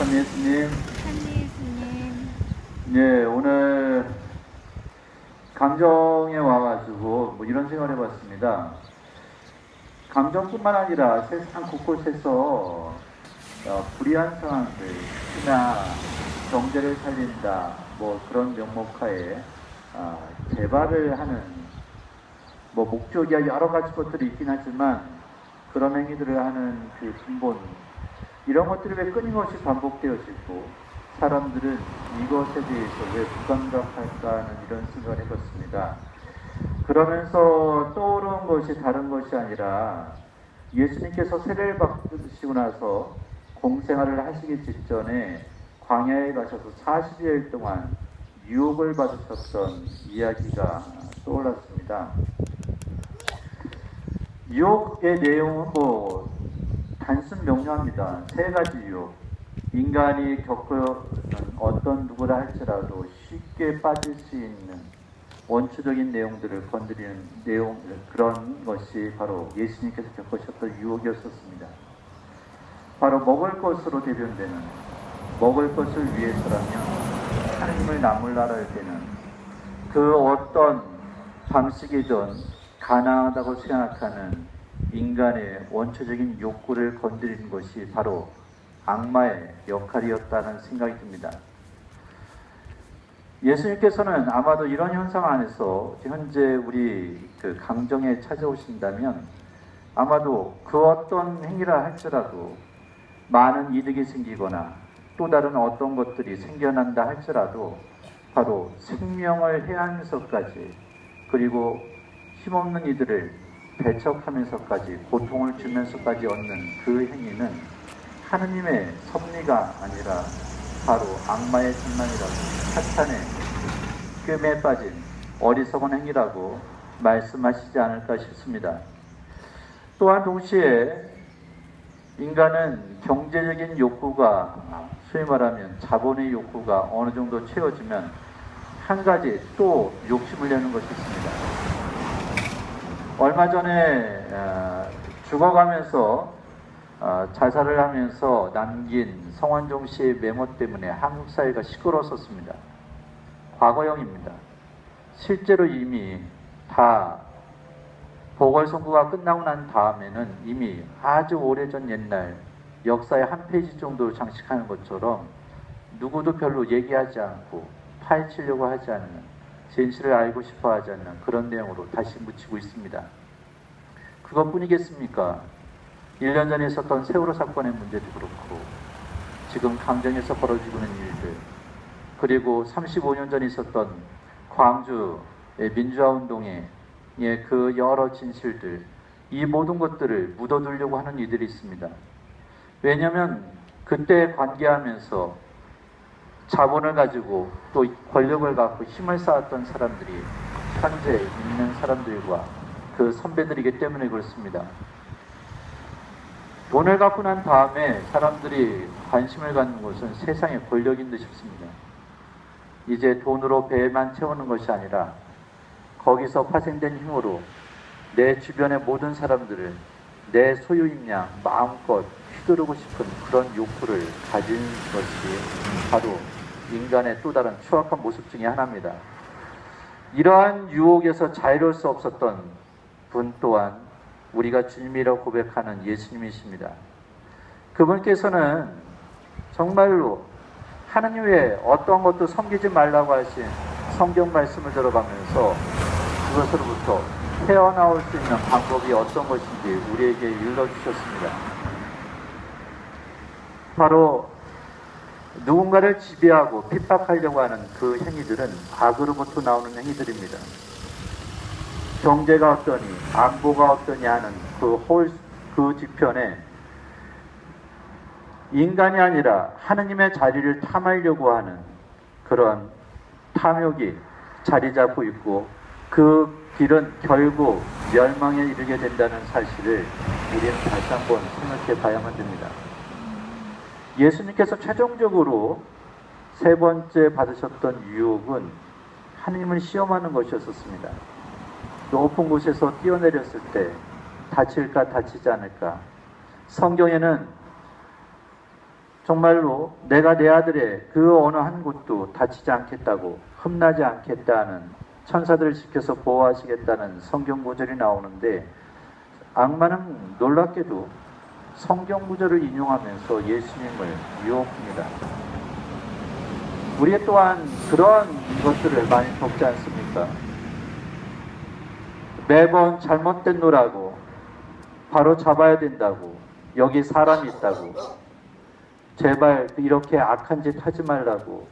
찬미 예수님. 찬미 예수님. 네, 오늘 감정에 와가지고 이런 생각을 해봤습니다. 감정뿐만 아니라 세상 곳곳에서 불의한 상황들, 특히나 경제를 살린다, 그런 명목하에 재발을 하는 목적이 여러 가지 것들이 있긴 하지만 그런 행위들을 하는 그 근본, 이런 것들이 왜 끊임없이 반복되어지고 사람들은 이것에 대해서 왜 무감각할까 하는 이런 생각을 해봤습니다. 그러면서 떠오른 것이 다른 것이 아니라 예수님께서 세례를 받으시고 나서 공생활을 하시기 직전에 광야에 가셔서 40일 동안 유혹을 받으셨던 이야기가 떠올랐습니다. 유혹의 내용은 단순 명료합니다. 세 가지 유혹. 인간이 겪는 어떤 누구라 할지라도 쉽게 빠질 수 있는 원초적인 내용들을 건드리는 내용들, 그런 것이 바로 예수님께서 겪으셨던 유혹이었었습니다. 바로 먹을 것으로 대변되는, 먹을 것을 위해서라면 하나님을 나무라를 때는 그 어떤 방식이든 가난하다고 생각하는 인간의 원초적인 욕구를 건드리는 것이 바로 악마의 역할이었다는 생각이 듭니다. 예수님께서는 아마도 이런 현상 안에서 현재 우리 그 감정에 찾아오신다면 아마도 그 어떤 행위라 할지라도 많은 이득이 생기거나 또 다른 어떤 것들이 생겨난다 할지라도 바로 생명을 해하면서까지, 그리고 힘없는 이들을 배척하면서까지, 고통을 주면서까지 얻는 그 행위는 하느님의 섭리가 아니라 바로 악마의 장난이라고, 사탄의 꿰매에 빠진 어리석은 행위라고 말씀하시지 않을까 싶습니다. 또한 동시에 인간은 경제적인 욕구가, 소위 말하면 자본의 욕구가 어느 정도 채워지면 한 가지 또 욕심을 내는 것이 있습니다. 얼마 전에 죽어가면서 자살을 하면서 남긴 성완종 씨의 메모 때문에 한국 사회가 시끄러웠었습니다. 과거형입니다. 실제로 이미 다 보궐선거가 끝나고 난 다음에는 이미 아주 오래전 옛날 역사의 한 페이지 정도로 장식하는 것처럼 누구도 별로 얘기하지 않고 파헤치려고 하지 않는, 진실을 알고 싶어 하지 않는 그런 내용으로 다시 묻히고 있습니다. 그것뿐이겠습니까? 1년 전에 있었던 세월호 사건의 문제도 그렇고, 지금 강정에서 벌어지고 있는 일들, 그리고 35년 전에 있었던 광주의 민주화운동의 그 여러 진실들, 이 모든 것들을 묻어두려고 하는 이들이 있습니다. 왜냐하면 그때 관계하면서 자본을 가지고 또 권력을 갖고 힘을 쌓았던 사람들이 현재 있는 사람들과 그 선배들이기 때문에 그렇습니다. 돈을 갖고 난 다음에 사람들이 관심을 갖는 것은 세상의 권력인 듯 싶습니다. 이제 돈으로 배만 채우는 것이 아니라 거기서 파생된 힘으로 내 주변의 모든 사람들을 내 소유인 양 마음껏 휘두르고 싶은 그런 욕구를 가진 것이 바로 인간의 또 다른 추악한 모습 중에 하나입니다. 이러한 유혹에서 자유로울 수 없었던 분 또한 우리가 주님이라고 고백하는 예수님이십니다. 그분께서는 정말로 하나님 외에 어떤 것도 섬기지 말라고 하신 성경 말씀을 들어가면서 그것으로부터 헤어나올 수 있는 방법이 어떤 것인지 우리에게 일러주셨습니다. 바로 누군가를 지배하고 핍박하려고 하는 그 행위들은 악으로부터 나오는 행위들입니다. 경제가 어떠니, 안보가 어떠니 하는 그 뒤편에 인간이 아니라 하느님의 자리를 탐하려고 하는 그런 탐욕이 자리 잡고 있고, 그 길은 결국 멸망에 이르게 된다는 사실을 우리는 다시 한번 생각해 봐야만 됩니다. 예수님께서 최종적으로 세 번째 받으셨던 유혹은 하느님을 시험하는 것이었습니다. 높은 곳에서 뛰어내렸을 때 다칠까 다치지 않을까. 성경에는 정말로 내가 내 아들의 그 어느 한 곳도 다치지 않겠다고, 흠나지 않겠다는, 천사들을 지켜서 보호하시겠다는 성경 구절이 나오는데, 악마는 놀랍게도 성경 구절을 인용하면서 예수님을 유혹합니다. 우리 또한 그런 것들을 많이 겪지 않습니까? 매번 잘못된 노라고, 바로 잡아야 된다고, 여기 사람이 있다고, 제발 이렇게 악한 짓 하지 말라고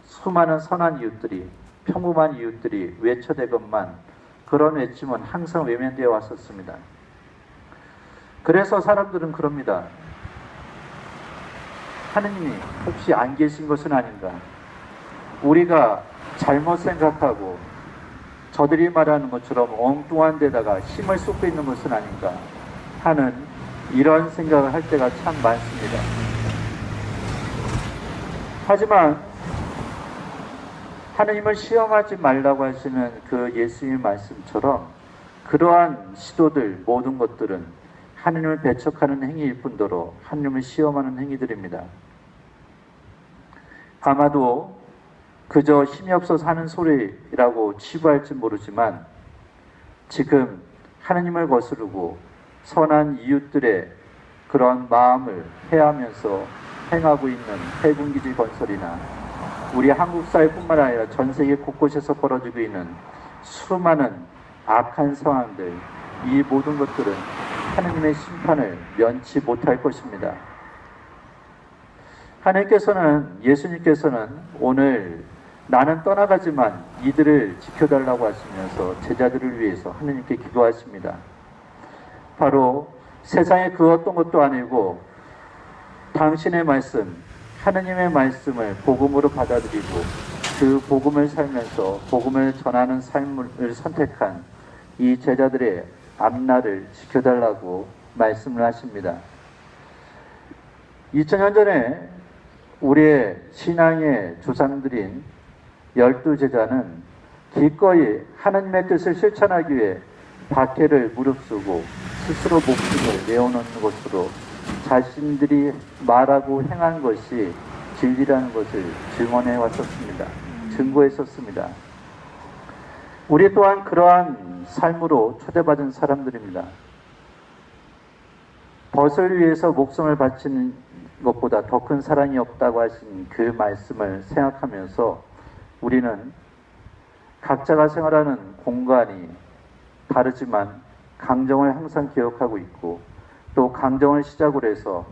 수많은 선한 이웃들이, 평범한 이웃들이 외쳐대건만 그런 외침은 항상 외면되어 왔었습니다. 그래서 사람들은 그럽니다. 하느님이 혹시 안 계신 것은 아닌가? 우리가 잘못 생각하고 저들이 말하는 것처럼 엉뚱한 데다가 힘을 쏟고 있는 것은 아닌가 하는 이런 생각을 할 때가 참 많습니다. 하지만 하느님을 시험하지 말라고 하시는 그 예수님의 말씀처럼 그러한 시도들, 모든 것들은 하느님을 배척하는 행위일 뿐더러 하느님을 시험하는 행위들입니다. 아마도 그저 힘이 없어서 하는 소리라고 치부할지 모르지만 지금 하느님을 거스르고 선한 이웃들의 그런 마음을 해하면서 행하고 있는 해군기지 건설이나 우리 한국 사회뿐만 아니라 전 세계 곳곳에서 벌어지고 있는 수많은 악한 상황들, 이 모든 것들은 하느님의 심판을 면치 못할 것입니다. 하느님께서는, 예수님께서는 오늘 나는 떠나가지만 이들을 지켜달라고 하시면서 제자들을 위해서 하느님께 기도하십니다. 바로 세상에 그 어떤 것도 아니고 당신의 말씀, 하느님의 말씀을 복음으로 받아들이고 그 복음을 살면서 복음을 전하는 삶을 선택한 이 제자들의 앞날을 지켜달라고 말씀을 하십니다. 2000년 전에 우리의 신앙의 조상들인 12제자는 기꺼이 하느님의 뜻을 실천하기 위해 박해를 무릅쓰고 스스로 목숨을 내어놓는 것으로 자신들이 말하고 행한 것이 진리라는 것을 증언해 왔었습니다. 증거했었습니다. 우리 또한 그러한 삶으로 초대받은 사람들입니다. 벗을 위해서 목숨을 바치는 것보다 더 큰 사랑이 없다고 하신 그 말씀을 생각하면서 우리는 각자가 생활하는 공간이 다르지만 강정을 항상 기억하고 있고 또 강정을 시작으로 해서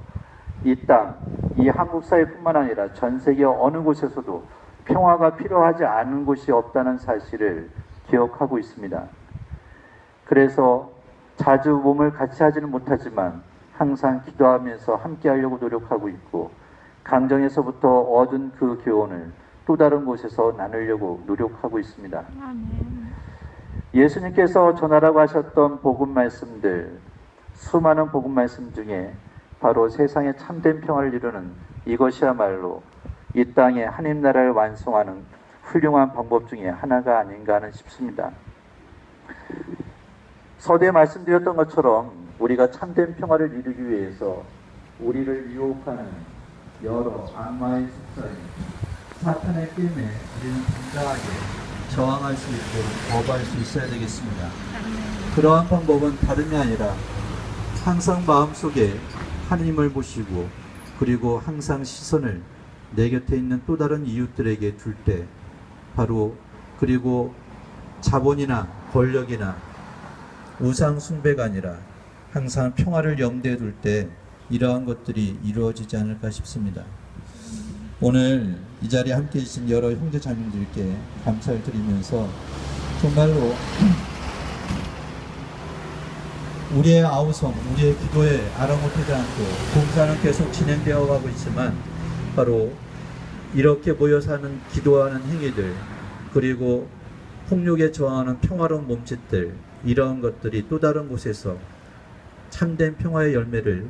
이 땅, 이 한국 사회뿐만 아니라 전 세계 어느 곳에서도 평화가 필요하지 않은 곳이 없다는 사실을 기억하고 있습니다. 그래서 자주 몸을 같이 하지는 못하지만 항상 기도하면서 함께 하려고 노력하고 있고 강정에서부터 얻은 그 교훈을 또 다른 곳에서 나누려고 노력하고 있습니다. 아멘. 예수님께서 전하라고 하셨던 복음 말씀들, 수많은 복음 말씀 중에 바로 세상에 참된 평화를 이루는 이것이야말로 이 땅에 하나님 나라를 완성하는 훌륭한 방법 중에 하나가 아닌가 하는 싶습니다. 서두에 말씀드렸던 것처럼 우리가 참된 평화를 이루기 위해서 우리를 유혹하는 여러 악마의 속사인 사탄의 게임에 우리는 당당하게 저항할 수 있고 거부할 수 있어야 되겠습니다. 그러한 방법은 다름이 아니라 항상 마음속에 하나님을 보시고 그리고 항상 시선을 내 곁에 있는 또 다른 이웃들에게 둘 때 바로 그리고 자본이나 권력이나 우상 숭배가 아니라 항상 평화를 염두에 둘 때 이러한 것들이 이루어지지 않을까 싶습니다. 오늘 이 자리에 함께 계신 여러 형제 자매들께 감사를 드리면서 정말로 우리의 아우성, 우리의 기도에 아랑곳하지 않고 봉사는 계속 진행되어 가고 있지만 바로 이렇게 모여 사는 기도하는 행위들 그리고 폭력에 저항하는 평화로운 몸짓들 이러한 것들이 또 다른 곳에서 참된 평화의 열매를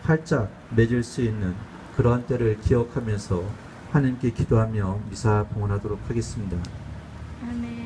활짝 맺을 수 있는 그러한 때를 기억하면서 하나님께 기도하며 미사 봉헌하도록 하겠습니다. 아멘.